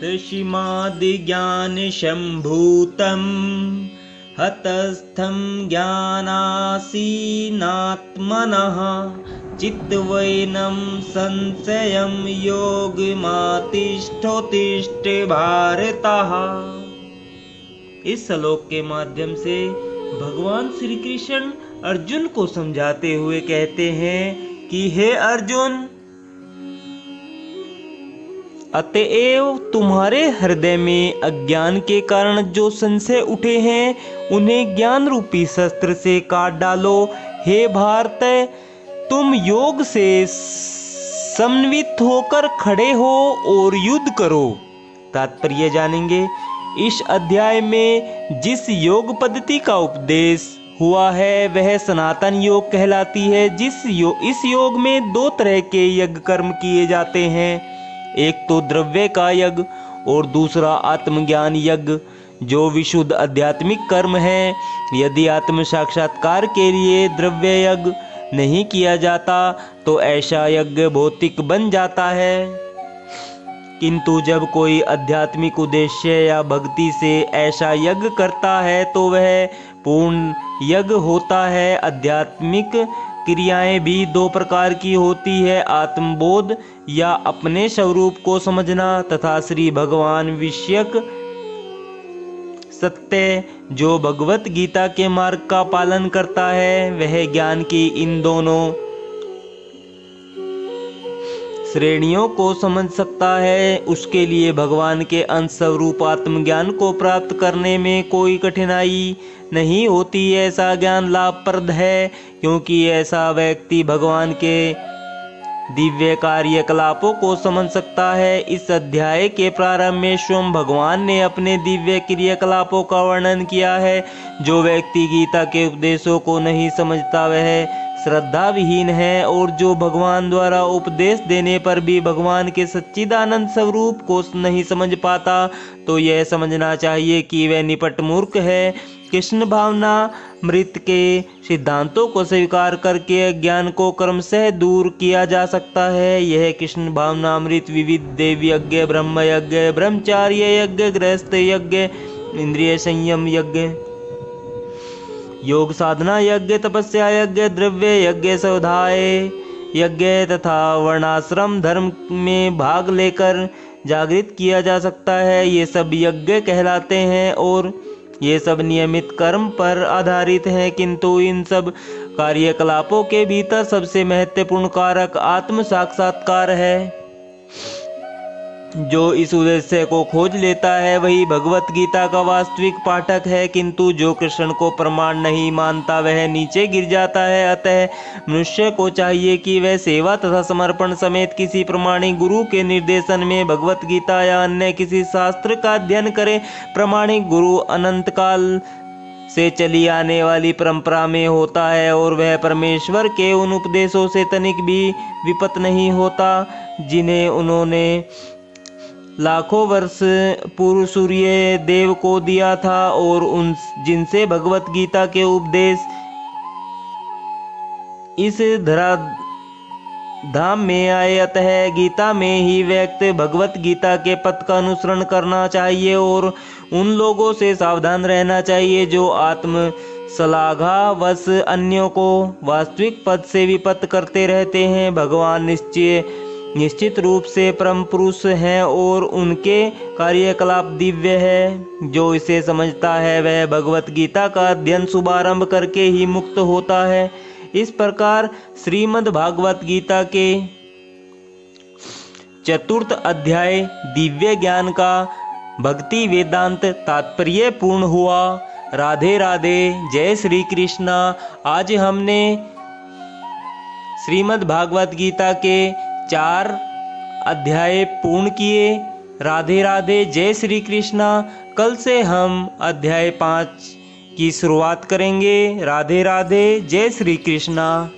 ऋषिमादिज्ञानसम्भूतं हतस्थं ज्ञानासीनात्मनः चित्तवैनं संशयं योगमातिष्ठोत्तिष्ठ भारतः। इस श्लोक के माध्यम से भगवान श्री कृष्ण अर्जुन को समझाते हुए कहते हैं कि हे अर्जुन, अतएव तुम्हारे हृदय में अज्ञान के कारण जो संशय उठे हैं उन्हें ज्ञान रूपी शस्त्र से काट डालो। हे भारत, तुम योग से समन्वित होकर खड़े हो और युद्ध करो। तात्पर्य जानेंगे। इस अध्याय में जिस योग पद्धति का उपदेश हुआ है वह सनातन योग कहलाती है। इस योग में दो तरह के यज्ञ कर्म किए जाते हैं, एक तो द्रव्य का यज्ञ और दूसरा आत्मज्ञान यज्ञ, जो विशुद्ध आध्यात्मिक कर्म है। यदि आत्म साक्षात्कार के लिए द्रव्य यज्ञ नहीं किया जाता तो ऐसा यज्ञ भौतिक बन जाता है, किंतु जब कोई आध्यात्मिक उद्देश्य या भक्ति से ऐसा यज्ञ करता है तो वह पूर्ण यज्ञ होता है। आध्यात्मिक क्रियाएं भी दो प्रकार की होती है, आत्मबोध या अपने स्वरूप को समझना तथा श्री भगवान विषयक सत्य जो भगवत गीता के मार्ग का पालन करता है वह ज्ञान की इन दोनों श्रेणियों को समझ सकता है। उसके लिए भगवान के अंश स्वरूप आत्मज्ञान को प्राप्त करने में कोई कठिनाई नहीं होती। ऐसा ज्ञान लाभप्रद है क्योंकि ऐसा व्यक्ति भगवान के दिव्य कार्यकलापों को समझ सकता है। इस अध्याय के प्रारंभ में स्वयं भगवान ने अपने दिव्य क्रियाकलापों का वर्णन किया है। जो व्यक्ति गीता के उपदेशों को नहीं समझता वह श्रद्धा विहीन है, और जो भगवान द्वारा उपदेश देने पर भी भगवान के सच्चिदानंद स्वरूप को नहीं समझ पाता तो यह समझना चाहिए कि वह निपट मूर्ख है। कृष्ण भावनामृत के सिद्धांतों को स्वीकार करके अज्ञान को क्रमशः दूर किया जा सकता है। यह कृष्ण भावनामृत विविध देव यज्ञ, ब्रह्म यज्ञ, ब्रह्मचार्य यज्ञ, गृहस्थ यज्ञ, इंद्रिय संयम यज्ञ, योग साधना यज्ञ, तपस्या यज्ञ, द्रव्य यज्ञ, स्वाध्याय यज्ञ तथा वर्णाश्रम धर्म में भाग लेकर जागृत किया जा सकता है। ये सब यज्ञ कहलाते हैं और ये सब नियमित कर्म पर आधारित हैं, किंतु इन सब कार्यकलापों के भीतर सबसे महत्वपूर्ण कारक आत्म साक्षात्कार है। जो इस उद्देश्य को खोज लेता है वही भगवत गीता का वास्तविक पाठक है, किंतु जो कृष्ण को प्रमाण नहीं मानता वह नीचे गिर जाता है। अतः मनुष्य को चाहिए कि वह सेवा तथा समर्पण समेत किसी प्रमाणिक गुरु के निर्देशन में भगवत गीता या अन्य किसी शास्त्र का अध्ययन करे। प्रमाणिक गुरु अनंत काल से चली आने वाली परंपरा में होता है और वह परमेश्वर के उन उपदेशों से तनिक भी विपत नहीं होता जिन्हें उन्होंने लाखों वर्ष पूर्व सूर्य देव को दिया था और उन जिनसे भगवत गीता के उपदेश इस धराधाम में आए। अतः गीता में ही व्यक्त भगवत गीता के पथ का अनुसरण करना चाहिए और उन लोगों से सावधान रहना चाहिए जो आत्म श्लाघावश अन्यों को वास्तविक पद से विपत करते रहते हैं। भगवान निश्चित रूप से परम पुरुष हैं और उनके कार्यकलाप दिव्य है। जो इसे समझता है वह भगवत गीता का अध्ययन शुभारंभ करके ही मुक्त होता है। इस प्रकार श्रीमद् भागवत गीता के चतुर्थ अध्याय दिव्य ज्ञान का भक्ति वेदांत तात्पर्य पूर्ण हुआ। राधे राधे, जय श्री कृष्णा। आज हमने श्रीमद् भागवत गीता के 4 अध्याय पूर्ण किए। राधे राधे, जय श्री कृष्णा। कल से हम अध्याय 5 की शुरुआत करेंगे। राधे राधे, जय श्री कृष्णा।